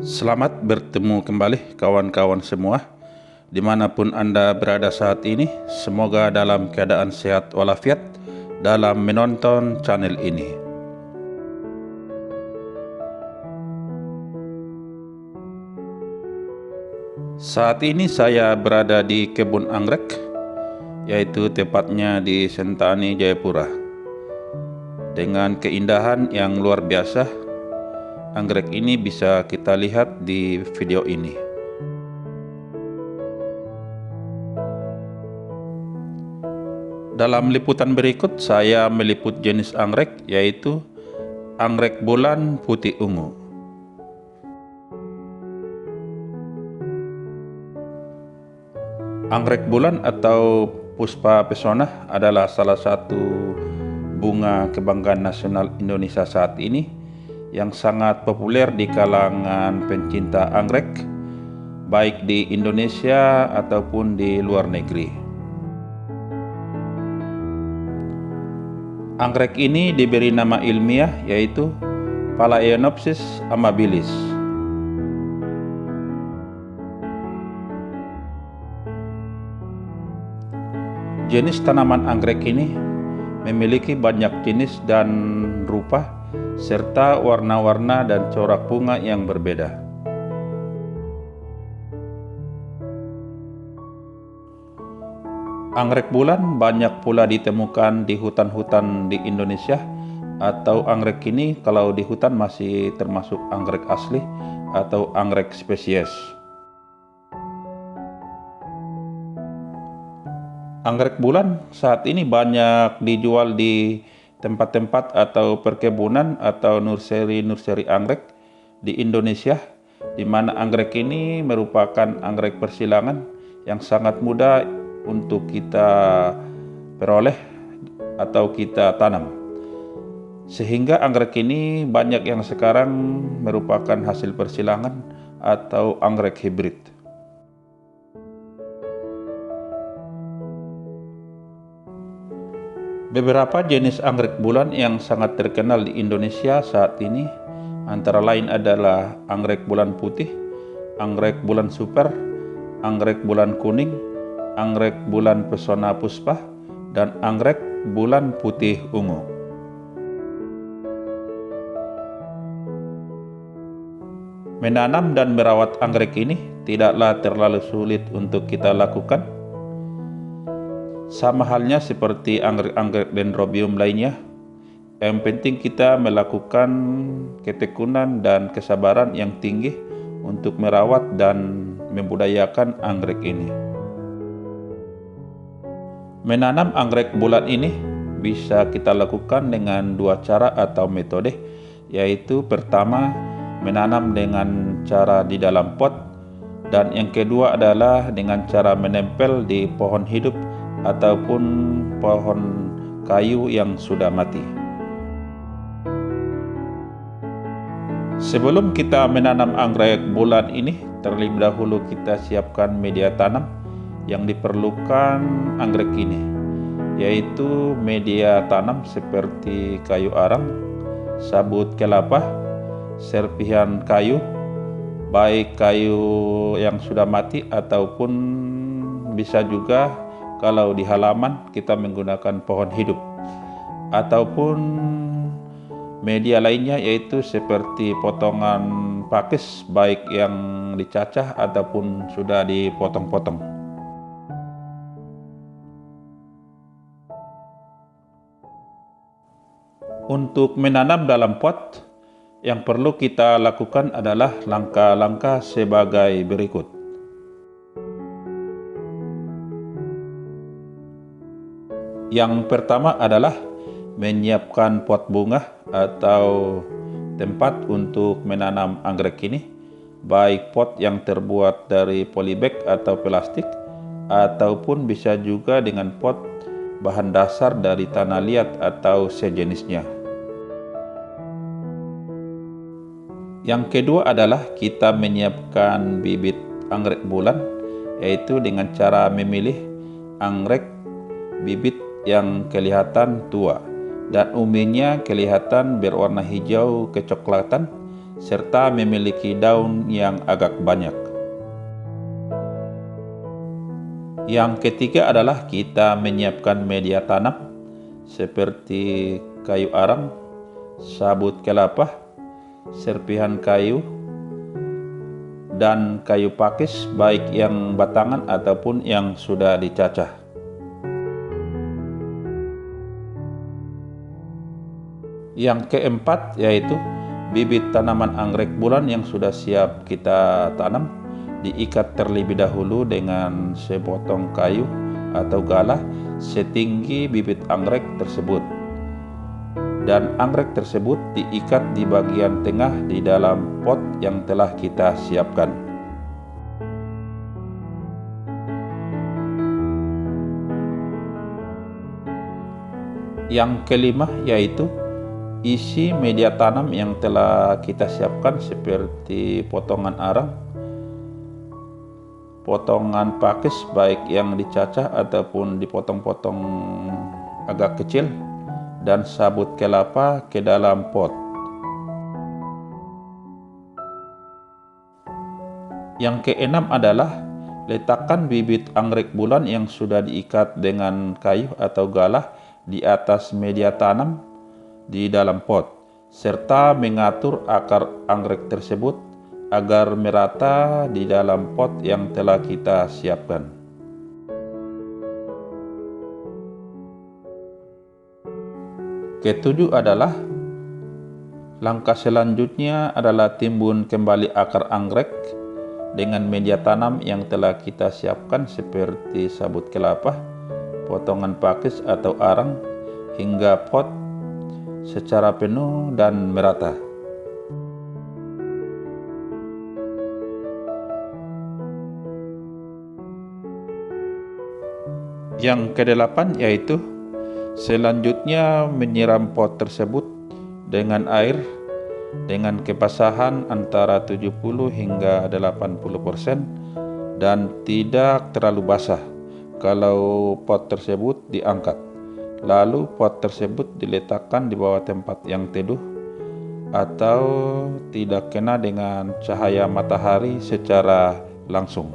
Selamat bertemu kembali kawan-kawan semua. Dimanapun Anda berada saat ini, semoga dalam keadaan sehat walafiat dalam menonton channel ini. Saat ini saya berada di kebun anggrek, yaitu tepatnya di Sentani, Jayapura. Dengan keindahan yang luar biasa, anggrek ini bisa kita lihat di video ini. Dalam liputan berikut, saya meliput jenis anggrek, yaitu anggrek bulan putih ungu. Anggrek bulan atau Puspa Pesona adalah salah satu bunga kebanggaan nasional Indonesia saat ini yang sangat populer di kalangan pencinta anggrek, baik di Indonesia ataupun di luar negeri. Anggrek ini diberi nama ilmiah yaitu Phalaenopsis amabilis. Jenis tanaman anggrek ini memiliki banyak jenis dan rupa, serta warna-warna dan corak bunga yang berbeda. Anggrek bulan banyak pula ditemukan di hutan-hutan di Indonesia, atau anggrek ini kalau di hutan masih termasuk anggrek asli atau anggrek spesies. Anggrek bulan saat ini banyak dijual di tempat-tempat atau perkebunan atau nursery anggrek di Indonesia, di mana anggrek ini merupakan anggrek persilangan yang sangat mudah untuk kita peroleh atau kita tanam. Sehingga anggrek ini banyak yang sekarang merupakan hasil persilangan atau anggrek hibrid. Beberapa jenis anggrek bulan yang sangat terkenal di Indonesia saat ini antara lain adalah anggrek bulan putih, anggrek bulan super, anggrek bulan kuning, anggrek bulan pesona puspa, dan anggrek bulan putih ungu. Menanam dan merawat anggrek ini tidaklah terlalu sulit untuk kita lakukan. Sama halnya seperti anggrek-anggrek dendrobium lainnya, yang penting kita melakukan ketekunan dan kesabaran yang tinggi untuk merawat dan membudayakan anggrek ini. Menanam anggrek bulan ini bisa kita lakukan dengan dua cara atau metode, yaitu pertama menanam dengan cara di dalam pot, dan yang kedua adalah dengan cara menempel di pohon hidup ataupun pohon kayu yang sudah mati. Sebelum kita menanam anggrek bulan ini, terlebih dahulu kita siapkan media tanam yang diperlukan anggrek ini, yaitu media tanam seperti kayu arang, sabut kelapa, serpihan kayu, baik kayu yang sudah mati ataupun bisa juga kalau di halaman kita menggunakan pohon hidup, ataupun media lainnya yaitu seperti potongan pakis baik yang dicacah ataupun sudah dipotong-potong. Untuk menanam dalam pot, yang perlu kita lakukan adalah langkah-langkah sebagai berikut. Yang pertama adalah menyiapkan pot bunga atau tempat untuk menanam anggrek ini, baik pot yang terbuat dari polybag atau plastik, ataupun bisa juga dengan pot bahan dasar dari tanah liat atau sejenisnya. Yang kedua adalah kita menyiapkan bibit anggrek bulan, yaitu dengan cara memilih anggrek bibit yang kelihatan tua dan umumnya kelihatan berwarna hijau kecoklatan serta memiliki daun yang agak banyak. Yang ketiga adalah kita menyiapkan media tanam seperti kayu arang, sabut kelapa, serpihan kayu, dan kayu pakis baik yang batangan ataupun yang sudah dicacah. Yang keempat yaitu bibit tanaman anggrek bulan yang sudah siap kita tanam diikat terlebih dahulu dengan sepotong kayu atau galah setinggi bibit anggrek tersebut, dan anggrek tersebut diikat di bagian tengah di dalam pot yang telah kita siapkan. Yang kelima yaitu isi media tanam yang telah kita siapkan seperti potongan arang, potongan pakis baik yang dicacah ataupun dipotong-potong agak kecil, dan sabut kelapa ke dalam pot. Yang keenam adalah letakkan bibit anggrek bulan yang sudah diikat dengan kayu atau galah di atas media tanam di dalam pot, serta mengatur akar anggrek tersebut agar merata di dalam pot yang telah kita siapkan. Ketujuh adalah langkah selanjutnya adalah timbun kembali akar anggrek dengan media tanam yang telah kita siapkan seperti sabut kelapa, potongan pakis atau arang hingga pot secara penuh dan merata. Yang kedelapan yaitu selanjutnya menyiram pot tersebut dengan air dengan kebasahan antara 70 hingga 80% dan tidak terlalu basah. Kalau pot tersebut diangkat, lalu pot tersebut diletakkan di bawah tempat yang teduh atau tidak kena dengan cahaya matahari secara langsung.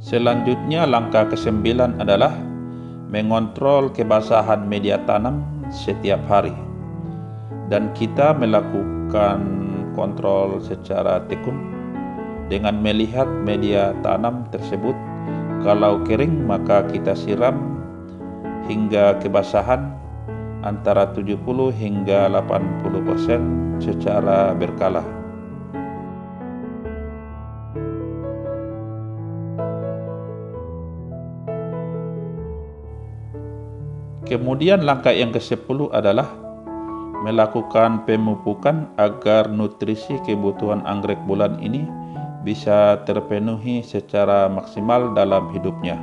Selanjutnya langkah ke-9 adalah mengontrol kebasahan media tanam setiap hari, dan kita melakukan kontrol secara tekun dengan melihat media tanam tersebut. Kalau kering maka kita siram hingga kebasahan antara 70 hingga 80% secara berkala. Kemudian langkah yang ke-10 adalah melakukan pemupukan agar nutrisi kebutuhan anggrek bulan ini bisa terpenuhi secara maksimal dalam hidupnya,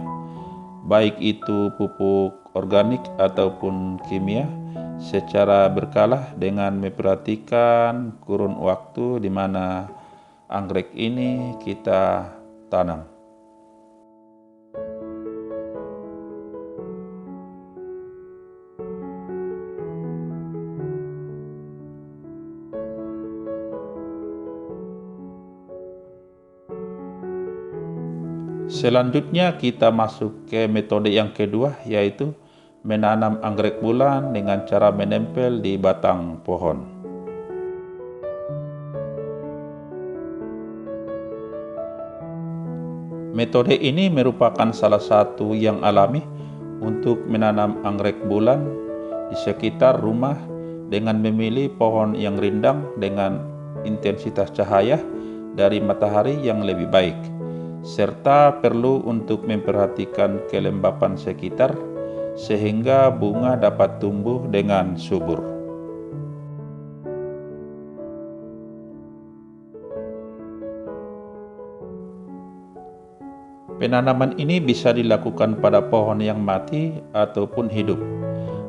baik itu pupuk organik ataupun kimia, secara berkala dengan memperhatikan kurun waktu di mana anggrek ini kita tanam. Selanjutnya kita masuk ke metode yang kedua, yaitu menanam anggrek bulan dengan cara menempel di batang pohon. Metode ini merupakan salah satu yang alami untuk menanam anggrek bulan di sekitar rumah dengan memilih pohon yang rindang dengan intensitas cahaya dari matahari yang lebih baik, serta perlu untuk memperhatikan kelembapan sekitar sehingga bunga dapat tumbuh dengan subur. Penanaman ini bisa dilakukan pada pohon yang mati ataupun hidup.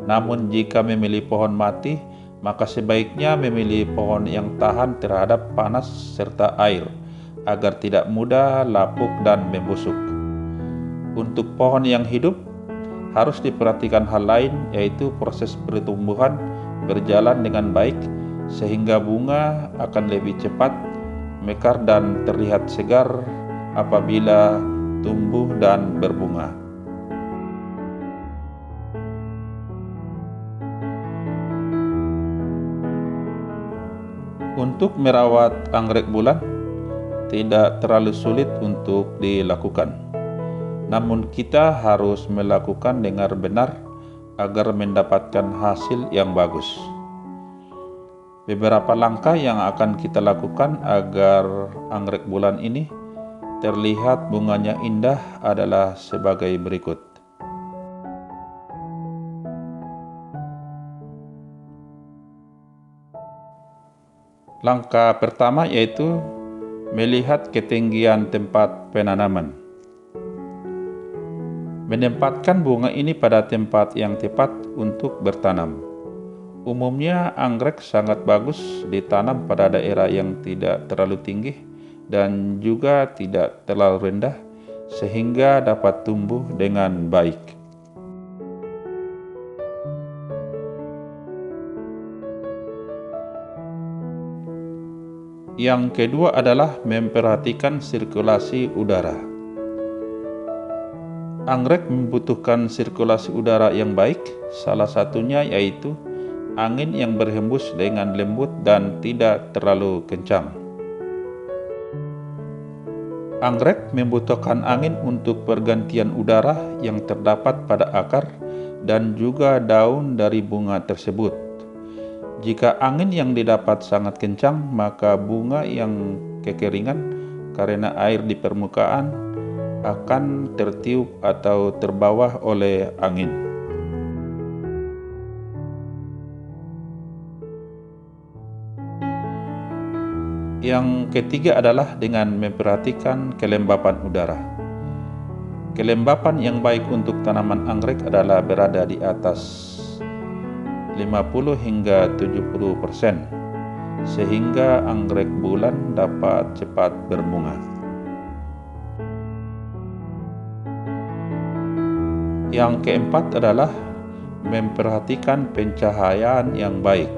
Namun jika memilih pohon mati, maka sebaiknya memilih pohon yang tahan terhadap panas serta air, agar tidak mudah lapuk dan membusuk. Untuk pohon yang hidup, harus diperhatikan hal lain, yaitu proses pertumbuhan berjalan dengan baik sehingga bunga akan lebih cepat mekar dan terlihat segar apabila tumbuh dan berbunga. Untuk merawat anggrek bulan tidak terlalu sulit untuk dilakukan. Namun kita harus melakukan dengan benar agar mendapatkan hasil yang bagus. Beberapa langkah yang akan kita lakukan agar anggrek bulan ini terlihat bunganya indah adalah sebagai berikut. Langkah pertama yaitu melihat ketinggian tempat penanaman. Menempatkan bunga ini pada tempat yang tepat untuk bertanam. Umumnya anggrek sangat bagus ditanam pada daerah yang tidak terlalu tinggi dan juga tidak terlalu rendah sehingga dapat tumbuh dengan baik. Yang kedua adalah memperhatikan sirkulasi udara. Anggrek membutuhkan sirkulasi udara yang baik, salah satunya yaitu angin yang berhembus dengan lembut dan tidak terlalu kencang. Anggrek membutuhkan angin untuk pergantian udara yang terdapat pada akar dan juga daun dari bunga tersebut. Jika angin yang didapat sangat kencang, maka bunga yang kekeringan karena air di permukaan akan tertiup atau terbawa oleh angin. Yang ketiga adalah dengan memperhatikan kelembapan udara. Kelembapan yang baik untuk tanaman anggrek adalah berada di atas 50 hingga 70%, sehingga anggrek bulan dapat cepat berbunga. Yang keempat adalah memperhatikan pencahayaan yang baik.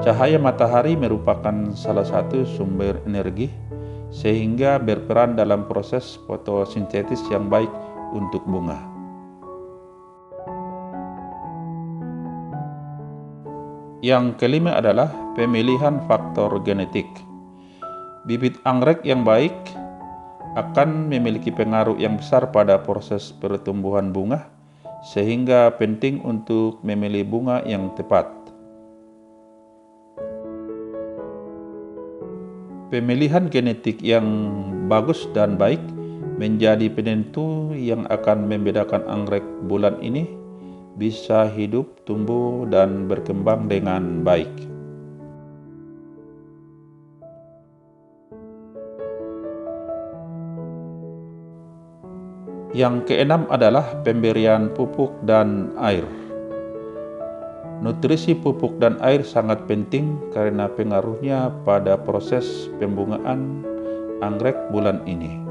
Cahaya matahari merupakan salah satu sumber energi sehingga berperan dalam proses fotosintesis yang baik untuk bunga. Yang kelima adalah pemilihan faktor genetik. Bibit anggrek yang baik akan memiliki pengaruh yang besar pada proses pertumbuhan bunga, sehingga penting untuk memilih bunga yang tepat. Pemilihan genetik yang bagus dan baik menjadi penentu yang akan membedakan anggrek bulan ini bisa hidup, tumbuh, dan berkembang dengan baik. Yang keenam adalah pemberian pupuk dan air. Nutrisi pupuk dan air sangat penting karena pengaruhnya pada proses pembungaan anggrek bulan ini.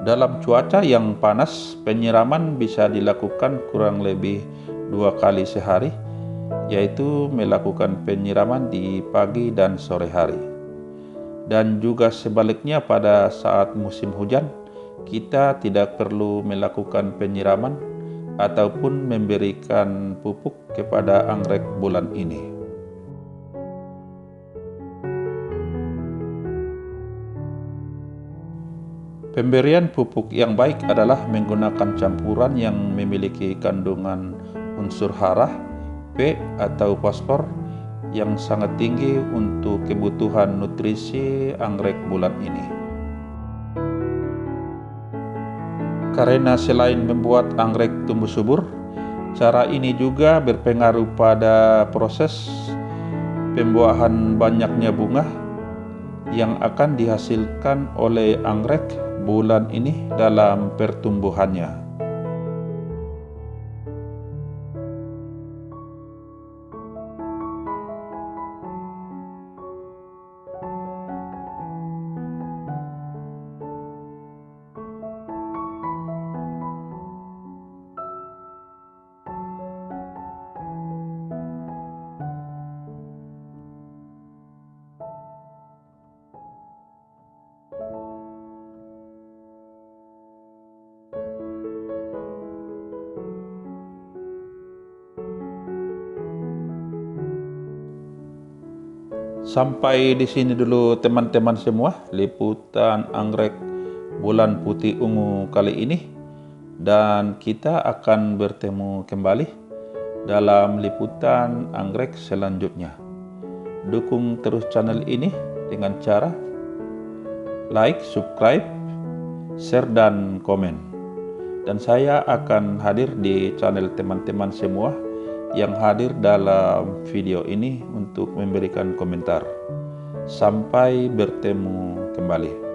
Dalam cuaca yang panas, penyiraman bisa dilakukan kurang lebih 2 kali sehari, yaitu melakukan penyiraman di pagi dan sore hari. Dan juga sebaliknya pada saat musim hujan, kita tidak perlu melakukan penyiraman ataupun memberikan pupuk kepada anggrek bulan ini. Pemberian pupuk yang baik adalah menggunakan campuran yang memiliki kandungan unsur hara, P atau fosfor yang sangat tinggi untuk kebutuhan nutrisi anggrek bulan ini. Karena selain membuat anggrek tumbuh subur, cara ini juga berpengaruh pada proses pembuahan banyaknya bunga yang akan dihasilkan oleh anggrek bulan ini dalam pertumbuhannya. Sampai di sini dulu teman-teman semua, liputan anggrek bulan putih ungu kali ini. Dan kita akan bertemu kembali dalam liputan anggrek selanjutnya. Dukung terus channel ini dengan cara like, subscribe, share, dan komen. Dan saya akan hadir di channel teman-teman semua yang hadir dalam video ini untuk memberikan komentar. Sampai bertemu kembali.